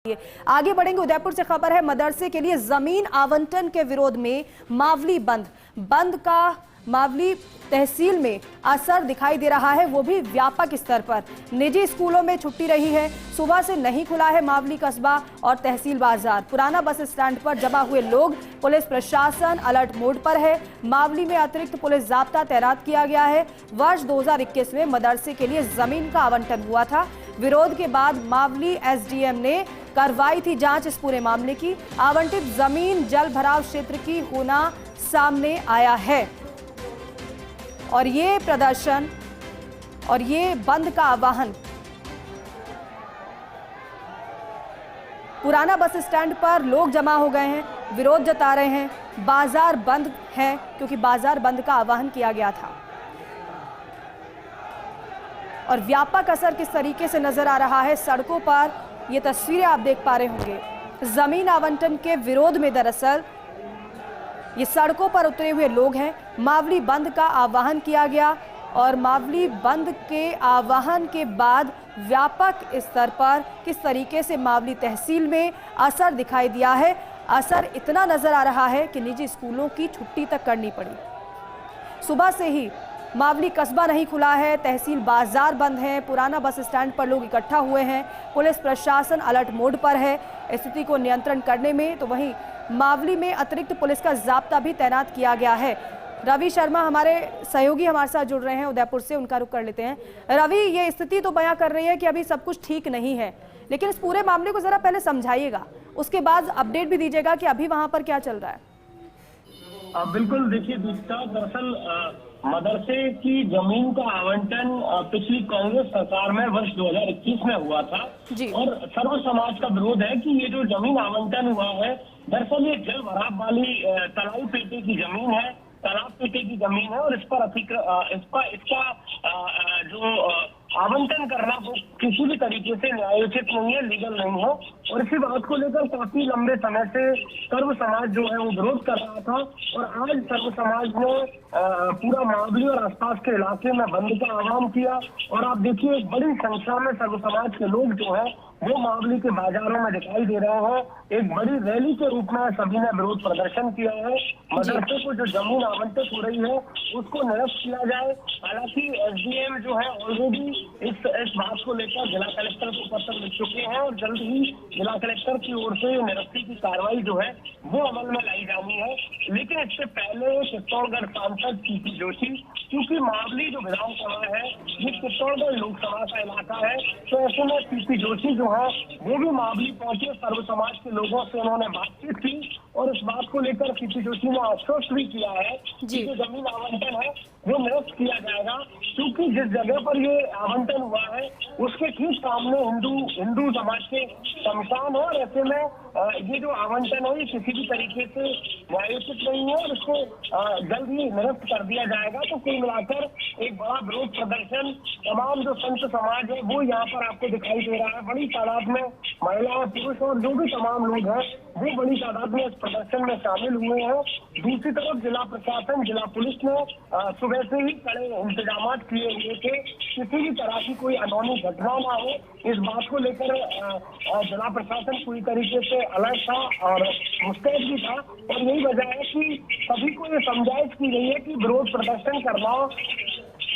आगे बढ़ेंगे। उदयपुर से खबर है, मदरसे के लिए जमीन आवंटन के विरोध में मावली बंद का मावली तहसील में असर दिखाई दे रहा है, वो भी व्यापक स्तर पर। निजी स्कूलों में छुट्टी रही है, सुबह से नहीं खुला है मावली कस्बा और तहसील बाजार। पुराना बस स्टैंड पर जमा हुए लोग, पुलिस प्रशासन अलर्ट मोड पर है। मावली में अतिरिक्त पुलिस जाब्ता तैनात किया गया है। वर्ष 2021 में मदरसे के लिए जमीन का आवंटन हुआ था। विरोध के बाद मावली एसडीएम ने करवाई थी जांच इस पूरे मामले की। आवंटित जमीन जल भराव क्षेत्र की होना सामने आया है और ये प्रदर्शन और ये बंद का आह्वान पुराना बस स्टैंड पर लोग जमा हो गए हैं, विरोध जता रहे हैं। बाजार बंद है क्योंकि बाजार बंद का आह्वान किया गया था और व्यापक असर किस तरीके से नजर आ रहा है सड़कों पर, ये तस्वीरें आप देख पा रहे होंगे। जमीन आवंटन के विरोध में दरअसल ये सड़कों पर उतरे हुए लोग हैं। मावली बंद का आह्वान किया गया और मावली बंद के आह्वान के बाद व्यापक स्तर पर किस तरीके से मावली तहसील में असर दिखाई दिया है। असर इतना नजर आ रहा है कि निजी स्कूलों की छुट्टी तक करनी पड़ी। सुबह से ही मावली कस्बा नहीं खुला है, तहसील बाजार बंद है, पुराना बस स्टैंड पर लोग इकट्ठा हुए हैं। पुलिस प्रशासन अलर्ट मोड पर है स्थिति को नियंत्रण करने में। तो वहीं मावली में अतिरिक्त पुलिस का जाब्ता भी तैनात किया गया है। रवि शर्मा हमारे सहयोगी हमारे साथ जुड़ रहे हैं उदयपुर से, उनका रुख कर लेते हैं। रवि, ये स्थिति तो बयां कर रही है कि अभी सब कुछ ठीक नहीं है, लेकिन इस पूरे मामले को जरा पहले समझाइएगा, उसके बाद अपडेट भी दीजिएगा कि अभी वहां पर क्या चल रहा है। बिल्कुल, देखिए दीपिका, दरअसल मदरसे की जमीन का आवंटन पिछली कांग्रेस सरकार में वर्ष 2021 में हुआ था और सर्व समाज का विरोध है कि ये जो जमीन आवंटन हुआ है, दरअसल ये जल भराव वाली तलाई पेटे की जमीन है, तालाब पेटे की जमीन है और इस पर इसका जो आवंटन करना वो किसी भी तरीके से न्यायोचित नहीं है, लीगल नहीं है। और इसी बात को लेकर काफी लंबे समय से सर्व समाज जो है वो विरोध कर रहा था और आज सर्व समाज ने पूरा मावली और आसपास के इलाके में बंद का आह्वान किया। और आप देखिए, एक बड़ी संख्या में सर्व समाज के लोग जो है वो मावली के बाजारों में दिखाई दे रहे हैं। एक बड़ी रैली के रूप में सभी ने विरोध प्रदर्शन किया है। मदरसे को जो जमीन आवंटित हो रही है उसको निरस्त किया जाए। हालांकि एसडीएम जो है ऑलरेडी इस बात को लेकर जिला कलेक्टर को पत्र लिख चुके हैं और जल्द ही जिला कलेक्टर की ओर से निरस्ती की कार्रवाई जो है वो अमल में लाई जानी है। लेकिन इससे पहले चित्तौड़गढ़ सांसद सीपी जोशी, क्योंकि मावली जो विधानसभा है ये चित्तौड़गढ़ लोकसभा का इलाका है, तो ऐसे में सीपी जोशी जो है वो भी मावली पहुंचे, सर्व समाज के लोगों से उन्होंने बातचीत की और इस बात को लेकर सीपी जोशी ने आश्वस्त भी किया है कि जो जमीन आवंटन है वो निरस्त किया जाएगा, क्योंकि जिस जगह पर ये आवंटन हुआ है उसके ठीक सामने हिंदू समाज के शमशान है और ऐसे में ये जो आवंटन है ये किसी भी तरीके से न्यायोचित नहीं है और इसको जल्द ही निरस्त कर दिया जाएगा। तो कुल मिलाकर एक बड़ा विरोध प्रदर्शन तमाम जो संत समाज है वो यहाँ पर आपको दिखाई दे रहा है। बड़ी तादाद में महिलाएं, पुरुष और जो भी तमाम लोग हैं वो बड़ी तादाद में इस प्रदर्शन में शामिल हुए हैं। दूसरी तरफ जिला प्रशासन, जिला पुलिस ने सुबह से ही कड़े इंतजाम किए हुए थे, किसी भी तरह की कोई अनहोनी घटना ना हो, इस बात को लेकर जिला प्रशासन पूरी तरीके से अलर्ट था और मुस्तैद भी था। और यही वजह है कि सभी को ये समझाइश की गई है कि विरोध प्रदर्शन करना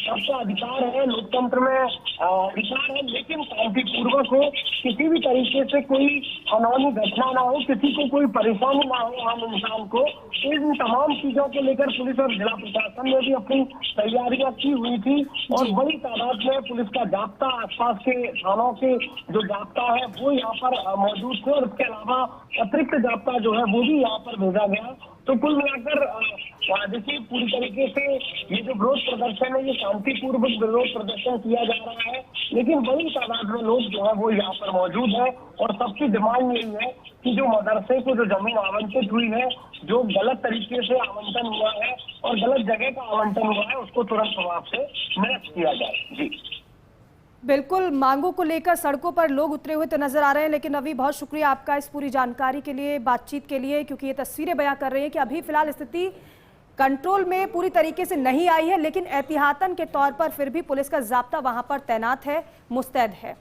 सबका अधिकार है, लोकतंत्र में अधिकार है, लेकिन शांतिपूर्वक हो, किसी भी तरीके से कोई अनहोनी घटना ना हो, किसी को कोई परेशानी ना हो आम इंसान को। इन तमाम चीजों को लेकर पुलिस और जिला प्रशासन ने भी अपनी तैयारियां की हुई थी और बड़ी तादाद में पुलिस का जाब्ता, आसपास के थानों के जो जाब्ता है वो यहाँ पर मौजूद थे और इसके अलावा अतिरिक्त जाब्ता जो है वो भी यहाँ पर भेजा गया। तो कुल मिलाकर देखिए, पूरी तरीके से ये जो विरोध प्रदर्शन है ये शांतिपूर्वक विरोध प्रदर्शन किया जा रहा है, लेकिन बड़ी तादाद में लोग जो है वो यहाँ पर मौजूद है और सबकी डिमांड यही है कि जो मदरसे को जो जमीन आवंटित हुई है, जो गलत तरीके से आवंटन हुआ है और गलत जगह का आवंटन हुआ है, उसको तुरंत प्रभाव से निरस्त किया जाए। जी बिल्कुल, मांगों को लेकर सड़कों पर लोग उतरे हुए तो नजर आ रहे हैं। लेकिन अभी बहुत शुक्रिया आपका इस पूरी जानकारी के लिए, बातचीत के लिए, क्योंकि ये तस्वीरें बयां कर रही हैं कि अभी फिलहाल स्थिति कंट्रोल में पूरी तरीके से नहीं आई है, लेकिन एहतियातन के तौर पर फिर भी पुलिस का जाब्ता वहां पर तैनात है, मुस्तैद है।